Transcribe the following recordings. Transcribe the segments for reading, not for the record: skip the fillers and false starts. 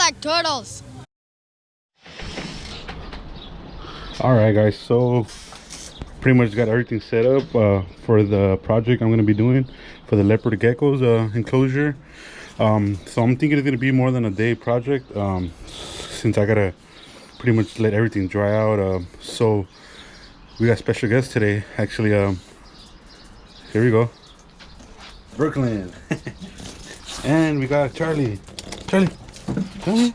like turtles. Alright guys, so pretty much got everything set up for the project I'm going to be doing for the leopard geckos enclosure. So I'm thinking it's going to be more than a day project, since I gotta pretty much let everything dry out. So we got special guests today. Actually, here we go, Brooklyn. And we got Charlie. Charlie, come here.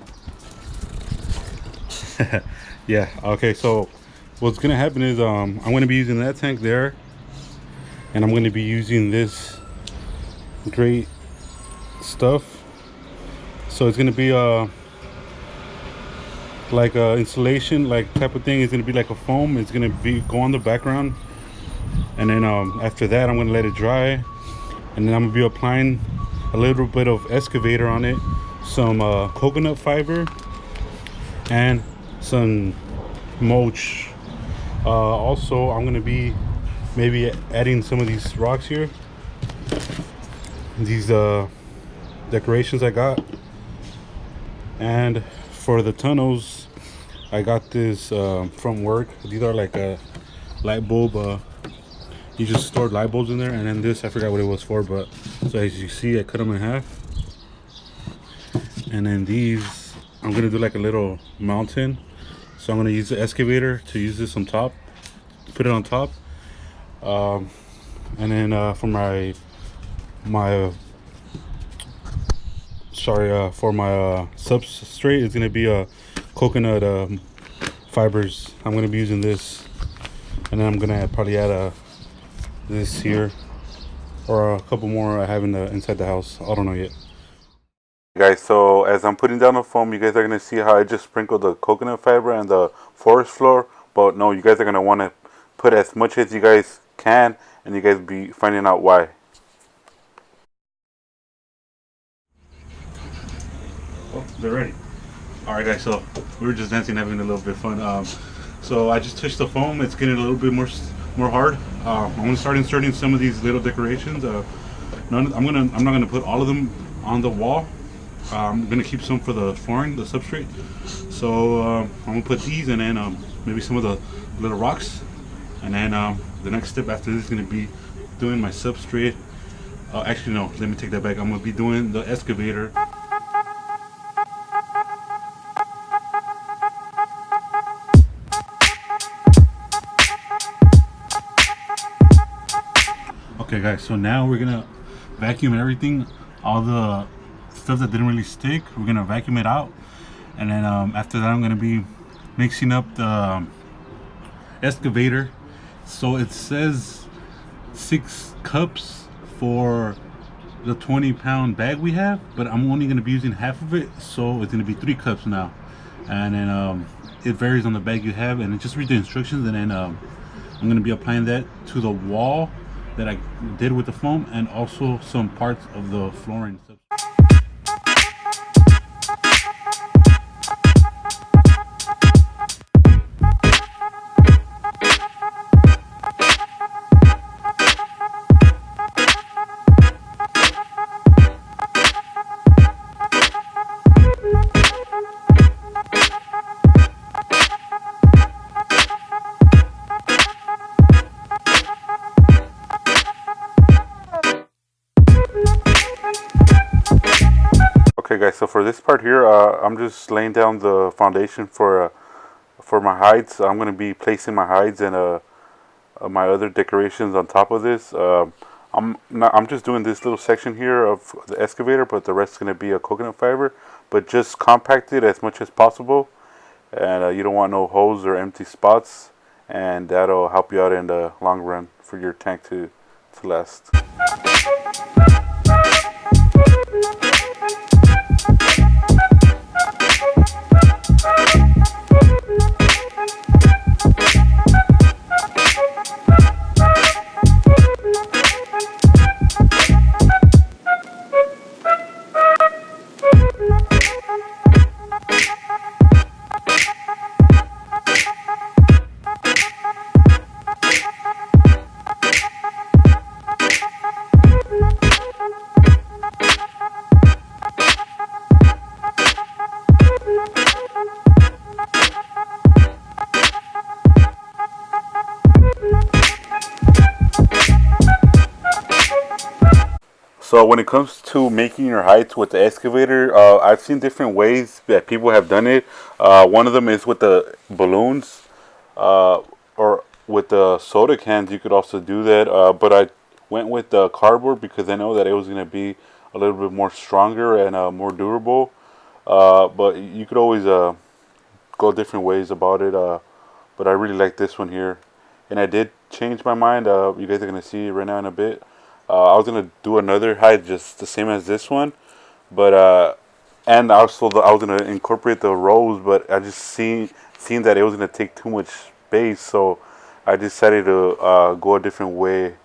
Yeah, okay, so what's gonna happen is I'm gonna be using that tank there, and I'm gonna be using this great stuff. So it's gonna be like a insulation like type of thing. It's gonna be like a foam. It's gonna be go on the background, and then after that I'm gonna let it dry, and then I'm gonna be applying a little bit of excavator on it, some coconut fiber, and some mulch. Also I'm gonna be maybe adding some of these rocks here, these decorations I got. And for the tunnels, I got this from work. These are like a light bulb, you just stored light bulbs in there. And then this, I forgot what it was for, but so as you see, I cut them in half. And then these, I'm gonna do like a little mountain. So I'm gonna use the excavator to use this on top, put it on top. And then for my substrate, it's gonna be coconut fibers. I'm gonna be using this, and then I'm gonna probably add this here, or a couple more I have inside the house. I don't know yet. Guys, so as I'm putting down the foam, you guys are gonna see how I just sprinkled the coconut fiber and the forest floor. But no, you guys are gonna want to put as much as you guys can, and you guys be finding out why. Oh, they're ready. All right, guys. So we were just dancing, having a little bit of fun. So I just touched the foam. It's getting a little bit more hard. I'm gonna start inserting some of these little decorations. I'm not gonna put all of them on the wall. I'm gonna keep some for the flooring, the substrate. So I'm gonna put these, and then maybe some of the little rocks. And then the next step after this is gonna be doing my substrate. Actually, no. Let me take that back. I'm gonna be doing the excavator. Okay guys, so now we're gonna vacuum everything, all the stuff that didn't really stick. We're gonna vacuum it out, and then after that I'm gonna be mixing up the excavator. So it says 6 cups for the 20-pound bag we have, but I'm only gonna be using half of it, so it's gonna be 3 cups now. And then it varies on the bag you have, and just read the instructions. And then I'm gonna be applying that to the wall that I did with the foam, and also some parts of the flooring. Okay guys, so for this part here, I'm just laying down the foundation for my hides. I'm going to be placing my hides and my other decorations on top of this. I'm just doing this little section here of the excavator, but the rest is going to be a coconut fiber, but just compact it as much as possible. And you don't want no holes or empty spots, and that'll help you out in the long run for your tank to last. So when it comes to making your heights with the excavator, I've seen different ways that people have done it. One of them is with the balloons, or with the soda cans. You could also do that, but I went with the cardboard because I know that it was going to be a little bit more stronger and more durable. But you could always go different ways about it. But I really like this one here, and I did change my mind. You guys are gonna see it right now in a bit. I was gonna do another height just the same as this one, but and also I was gonna incorporate the rows, but I just seen that it was gonna take too much space, so I decided to go a different way,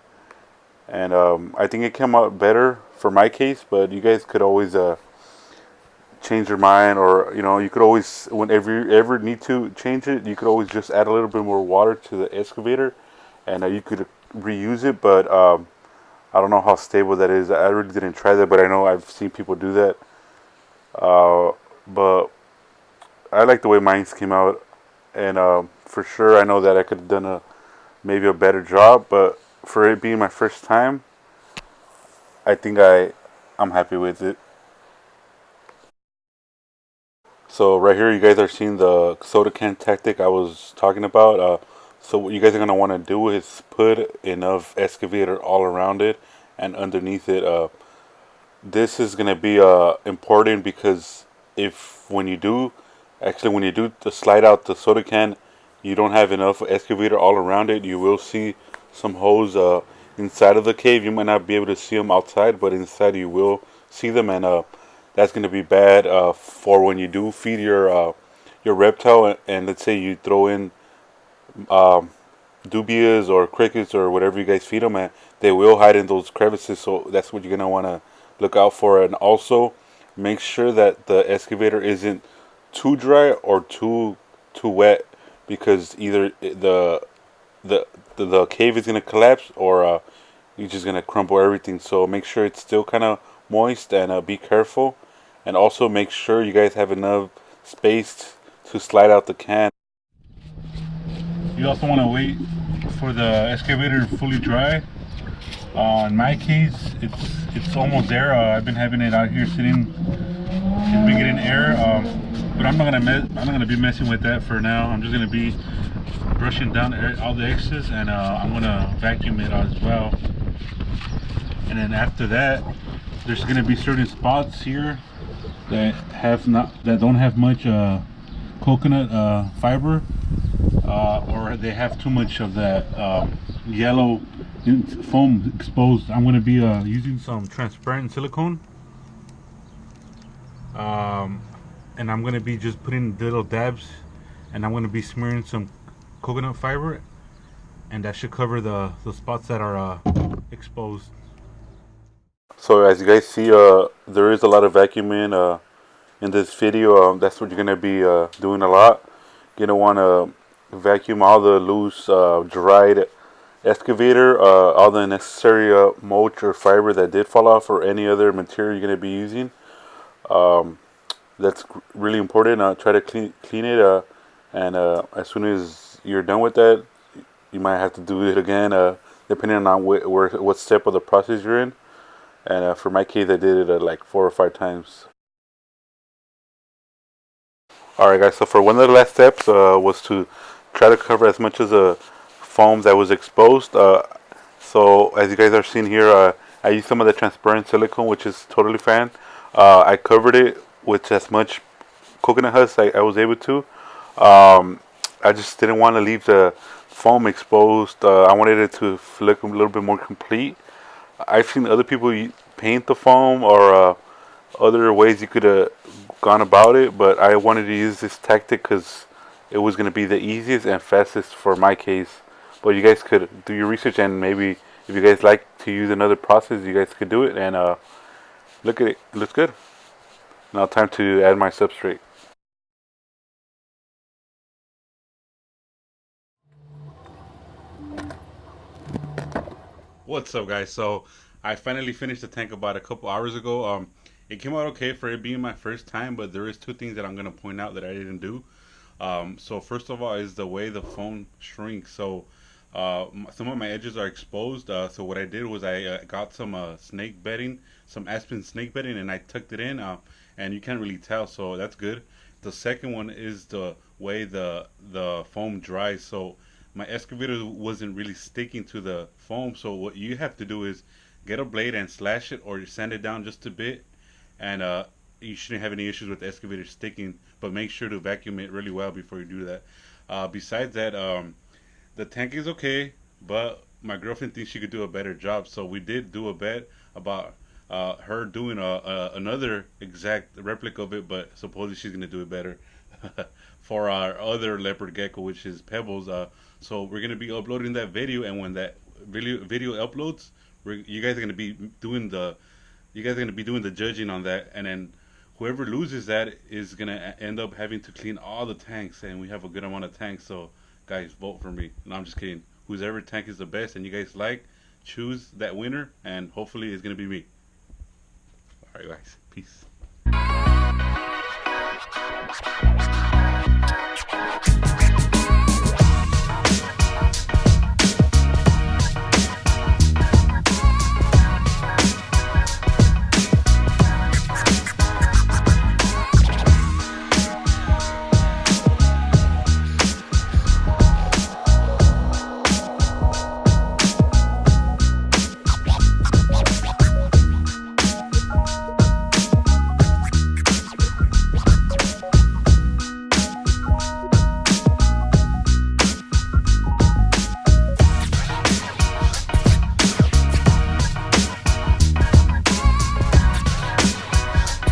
and I think it came out better for my case. But you guys could always change your mind, or you could always, whenever you ever need to change it, you could always just add a little bit more water to the excavator, and you could reuse it. But I don't know how stable that is. I really didn't try that, but I know I've seen people do that. But I like the way mine came out, and for sure I know that I could have done maybe a better job, but for it being my first time, I think I'm happy with it. So right here, you guys are seeing the soda can tactic I was talking about. So what you guys are gonna want to do is put enough excavator all around it and underneath it. This is gonna be important because if when you do to slide out the soda can, you don't have enough excavator all around it, you will see some holes inside of the cave. You might not be able to see them outside, but inside you will see them, and that's going to be bad for when you do feed your reptile. And let's say you throw in um, dubias or crickets or whatever you guys feed them, and they will hide in those crevices. So that's what you're going to want to look out for. And also make sure that the excavator isn't too dry or too wet, because either the the cave is going to collapse, or you're just going to crumble everything. So make sure it's still kind of moist, and be careful. And also make sure you guys have enough space to slide out the can. You also want to wait for the excavator to fully dry. In my case, it's almost there. I've been having it out here sitting. It's been getting air, but I'm not gonna be messing with that for now. I'm just gonna be brushing down all the excess, and I'm gonna vacuum it as well. And then after that, there's gonna be certain spots here that don't have much coconut fiber, or they have too much of that yellow foam exposed. I'm going to be using some transparent silicone, and I'm going to be just putting little dabs, and I'm going to be smearing some coconut fiber, and that should cover the spots that are exposed. So as you guys see, there is a lot of vacuuming in this video. That's what you're going to be doing a lot. You're going to want to vacuum all the loose, dried excavator, all the necessary mulch or fiber that did fall off, or any other material you're going to be using. That's really important. Try to clean it, and as soon as you're done with that, you might have to do it again, depending on what step of the process you're in. And for my case, I did it like 4 or 5 times. Alright guys, so for one of the last steps was to try to cover as much of the foam that was exposed. So as you guys are seeing here, I used some of the transparent silicone, which is totally fine. I covered it with as much coconut husk I was able to. I just didn't want to leave the foam exposed. I wanted it to look a little bit more complete. I've seen other people paint the foam, or other ways you could have gone about it, but I wanted to use this tactic because it was going to be the easiest and fastest for my case. But you guys could do your research, and maybe if you guys like to use another process, you guys could do it. And look at it, it looks good. Now time to add my substrate. What's up guys? So I finally finished the tank about a couple hours ago. It came out okay for it being my first time, but there is 2 things that I'm going to point out that I didn't do. So first of all is the way the foam shrinks. So Some of my edges are exposed. So what I did was I got some snake bedding, some aspen snake bedding, and I tucked it in. And you can't really tell, so that's good. The second one is the way the foam dries. So my excavator wasn't really sticking to the foam. So what you have to do is get a blade and slash it, or sand it down just a bit, and you shouldn't have any issues with the excavator sticking. But make sure to vacuum it really well before you do that. Besides that, the tank is okay, but my girlfriend thinks she could do a better job. So we did do a bet about her doing another exact replica of it, but supposedly she's gonna do it better for our other leopard gecko, which is Pebbles. So we're gonna be uploading that video, and when that video uploads, you guys are gonna be doing the judging on that, and then whoever loses that is gonna end up having to clean all the tanks, and we have a good amount of tanks. So guys, vote for me. No, I'm just kidding. Whoever tank is the best and you guys like, choose that winner, and hopefully it's gonna be me. All right, guys. Peace.